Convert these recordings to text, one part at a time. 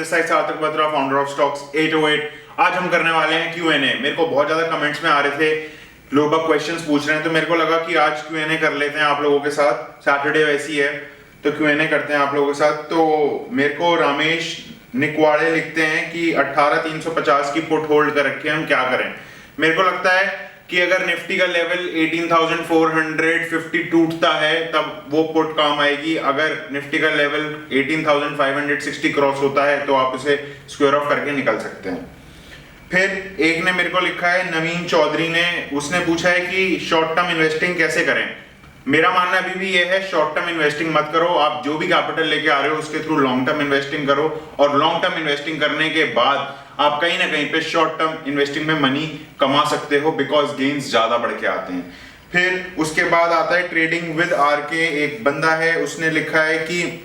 Side Sarthak Batra, founder of stocks 808। आज हम करने वाले हैं Q&A। मेरे को बहुत ज्यादा कमेंट्स में आ रहे थे, लोग अब क्वेश्चंस पूछ रहे हैं, तो मेरे को लगा कि आज Q&A कर लेते हैं आप लोगों के साथ। सैटरडे वैसी है तो Q&A करते हैं आप लोगों के साथ। तो मेरे को रमेश निकवाड़े लिखते हैं कि 18350 की पुट होल्ड कर रखी है, हम क्या करें। मेरे को लगता है कि अगर निफ्टी का लेवल 18,450 टूटता है तब वो पुट काम आएगी। अगर निफ्टी का लेवल 18,560 क्रॉस होता है तो आप उसे स्क्वायर ऑफ करके निकल सकते हैं। फिर एक ने मेरे को लिखा है, नवीन चौधरी ने, उसने पूछा है कि शॉर्ट टर्म इन्वेस्टिंग कैसे करें। मेरा मानना अभी भी ये है, शॉर्ट टर्म इन्वेस्टिंग मत करो। आप जो भी कैपिटल लेके आ रहे हो उसके थ्रू लॉन्ग टर्म इन्वेस्टिंग करो, और लॉन्ग टर्म इन्वेस्टिंग करने के बाद आप कहीं ना कहीं पे शॉर्ट टर्म इन्वेस्टिंग में मनी कमा सकते हो, बिकॉज गेन्स ज्यादा बढ़ के आते हैं। फिर उसके बाद आता है ट्रेडिंग विद आर के। एक बंदा है, उसने लिखा है कि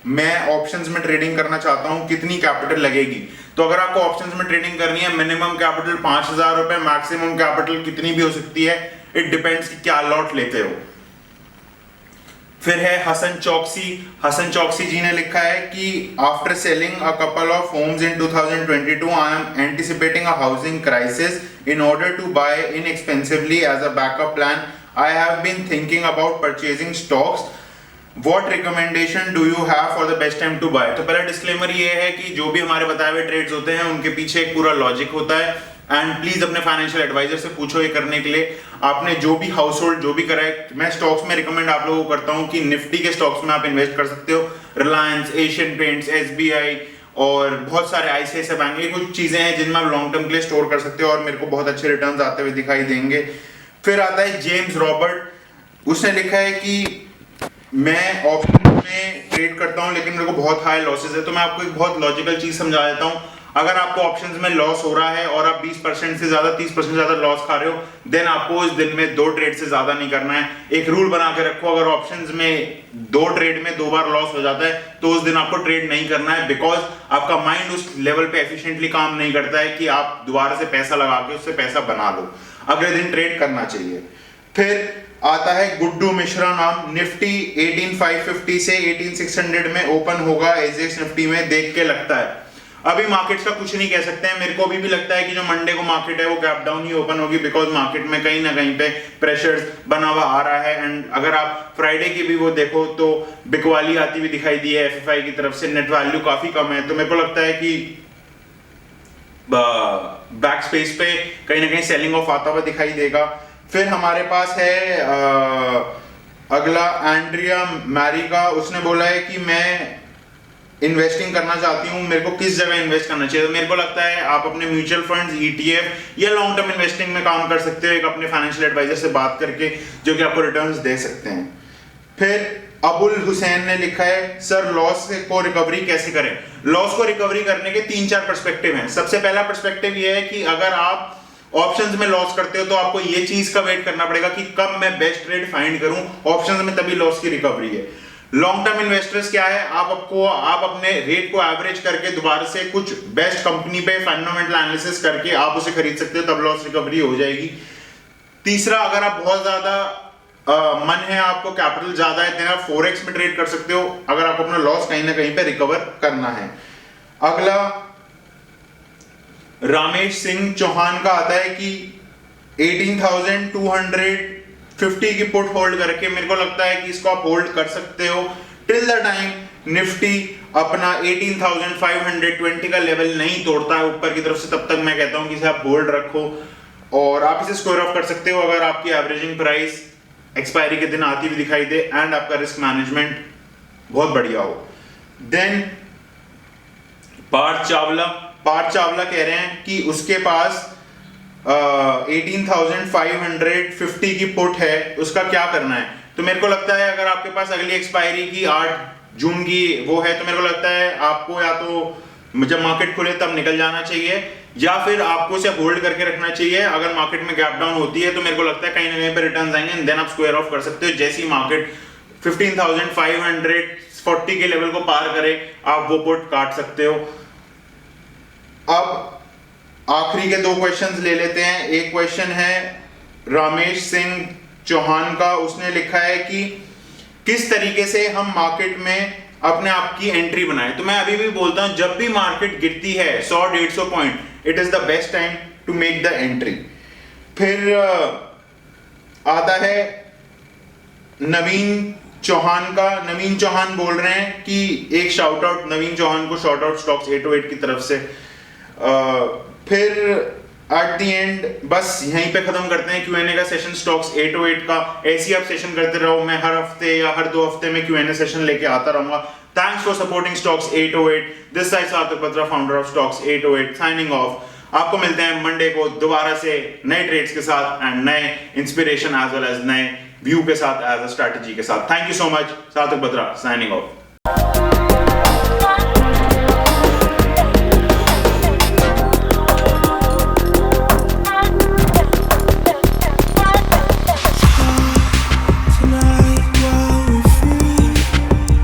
मैं ऑप्शंस में ट्रेडिंग करना चाहता हूं, कितनी कैपिटल लगेगी। तो अगर आपको ऑप्शंस में ट्रेडिंग करनी है, मिनिमम कैपिटल 5,000 रुपए, मैक्सिमम कैपिटल कितनी भी हो सकती है, इट डिपेंड्स कि क्या लॉट लेते हो। फिर है हसन चौकसी। हसन चौकसी जी ने लिखा है कि after selling a couple of homes in 2022 I am anticipating a housing crisis in order to buy inexpensively as a backup plan. I have been thinking about purchasing stocks. What recommendation do you have for the best time to buy. तो पहला disclaimer ये है कि जो भी हमारे बताए हुए ट्रेड्स होते हैं उनके पीछे एक पूरा लॉजिक होता है, एंड प्लीज अपने फाइनेंशियल एडवाइजर से पूछो ये करने के लिए। आपने जो भी हाउस होल्ड जो भी करा है, मैं स्टॉक्स में रिकमेंड आप लोगों को करता हूं कि निफ्टी के स्टॉक्स में आप इन्वेस्ट कर सकते हो। रिलायंस, एशियन पेंट्स, SBI और बहुत सारे ICICI बैंक, ये कुछ चीजें हैं जिनमें आप लॉन्ग टर्म के लिए स्टोर कर सकते हो और मेरे को बहुत अच्छे रिटर्न्स आते हुए दिखाई देंगे। फिर आता है जेम्स रॉबर्ट, उसने लिखा है कि मैं ऑप्शन में ट्रेड करता हूं लेकिन मेरे को बहुत हाई लॉसेस है। तो मैं आपको एक बहुत लॉजिकल चीज समझा देता हूं। अगर आपको ऑप्शंस में लॉस हो रहा है और आप 20% से ज्यादा 30% ज्यादा लॉस खा रहे हो, देन आपको उस दिन में 2 ट्रेड से ज्यादा नहीं करना है। एक रूल बना के रखो, अगर ऑप्शंस में 2 ट्रेड में 2 बार लॉस हो जाता है तो उस दिन आपको ट्रेड नहीं करना है, बिकॉज आपका माइंड उस लेवल पे एफिशिएंटली काम नहीं करता है कि आप दोबारा से पैसा लगा के उससे पैसा बना लो। अगले दिन ट्रेड करना चाहिए। फिर आता है गुड्डू मिश्रा नाम, निफ्टी 18,550 से 18,600 में ओपन होगा एजेक्स निफ्टी में, देख के लगता है। अभी मार्केट्स का कुछ नहीं कह सकते हैं। मेरे को अभी भी लगता है कि जो मंडे को मार्केट है वो गैप डाउन ही ओपन होगी, बिकॉज मार्केट में कहीं ना कहीं पे प्रेशर्स बना हुआ आ रहा है। एंड अगर आप फ्राइडे की भी वो देखो तो बिकवाली आती हुई दिखाई दी है FFI की तरफ से, नेट वैल्यू काफी कम है। तो मेरे को लगता है कि बैक स्पेस पे कहीं ना कहीं सेलिंग ऑफ आता हुआ दिखाई देगा। फिर हमारे पास है अगला एंड्रिया मैरी का, उसने बोला है कि मैं इन्वेस्टिंग करना चाहती हूँ, मेरे को किस जगह इन्वेस्ट करना चाहिए। तो मेरे को लगता है आप अपने म्यूचुअल फंड्स, ETF या लॉन्ग टर्म इन्वेस्टिंग में काम कर सकते हो, एक अपने फाइनेंशियल एडवाइजर से बात करके, जो कि आपको रिटर्न्स दे सकते हैं। फिर अबुल हुसैन ने लिखा है, सर लॉस को रिकवरी कैसे करें। लॉस को रिकवरी करने के 3-4 पर्सपेक्टिव हैं। सबसे पहला पर्सपेक्टिव ये है कि अगर आप ऑप्शंस में लॉस करते हो तो आपको ये चीज का वेट करना पड़ेगा कि कब मैं बेस्ट ट्रेड फाइंड करूं, ऑप्शंस में तभी लॉस की रिकवरी है। लॉन्ग टर्म इन्वेस्टर्स क्या है, आप अपने रेट को एवरेज करके दोबारा से कुछ बेस्ट कंपनी पे फंडामेंटल एनालिसिस करके आप उसे खरीद सकते हो, तब लॉस रिकवरी हो जाएगी। तीसरा, अगर आप बहुत ज्यादा मन है, आपको कैपिटल ज्यादा है, तो आप फॉरेक्स में ट्रेड कर सकते हो अगर आपको अपना लॉस कहीं ना कहीं पे रिकवर करना है। अगला रामेश सिंह चौहान का आता है कि 18,250 की पुट होल्ड करके मेरे को लगता है कि इसको आप होल्ड कर सकते हो टिल द टाइम निफ्टी अपना 18,520 का लेवल नहीं तोड़ता है ऊपर की तरफ से। तब तक मैं कहता हूं कि इसे आप होल्ड रखो और आप इसे स्क्वायर ऑफ कर सकते हो अगर आपकी एवरेजिंग प्राइस एक्सपायरी के दिन आती हुई दिखाई दे एंड आपका रिस्क मैनेजमेंट बहुत बढ़िया हो। देन पार्थ चावला कह रहे हैं कि उसके पास 18,550 की पुट है, उसका क्या करना है। तो मेरे को लगता है अगर आपके पास अगली एक्सपायरी की 8 जून की वो है, तो मेरे को लगता है आपको या तो जब मार्केट खुले तब निकल जाना चाहिए, या फिर आपको इसे होल्ड करके रखना चाहिए। अगर मार्केट में गैप डाउन होती है तो मेरे को लगता है कहीं ना कहीं पे रिटर्न्स आएंगे एंड देन आप स्क्वायर ऑफ कर सकते हो। जैसी मार्केट 15,540 के लेवल को पार करे, आप वो पुट काट सकते हो। अब आखिरी के 2 क्वेश्चंस ले लेते हैं। एक क्वेश्चन है रामेश सिंह चौहान का, उसने लिखा है कि किस तरीके से हम मार्केट में अपने आप की एंट्री बनाए। तो मैं अभी भी बोलता हूं जब भी मार्केट गिरती है 100-150 point, it is the best time to make the entry. फिर आता है नवीन चौहान का। नवीन चौहान बोल रहे हैं कि एक शाउट आउट नवीन चौहान को, शॉर्ट आउट स्टॉक्स 808 की तरफ से। फिर एट द एंड बस यहीं पे खत्म करते हैं Q&A का सेशन स्टॉक्स 808 का। ऐसे आप सेशन करते रहो, मैं हर हफ्ते या हर 2 हफ्ते में Q&A सेशन लेके आता रहूंगा। Thanks for supporting stocks 808। This side Sarthak Batra, founder of stocks 808, signing off. आपको मिलते हैं मंडे को दोबारा से नए ट्रेड्स के साथ एंड नए इंस्पिरेशन एज वेल एज नए व्यू के साथ, एज अ स्ट्रेटजी के साथ। Thank you so much. सार्थक बत्रा साइनिंग ऑफ।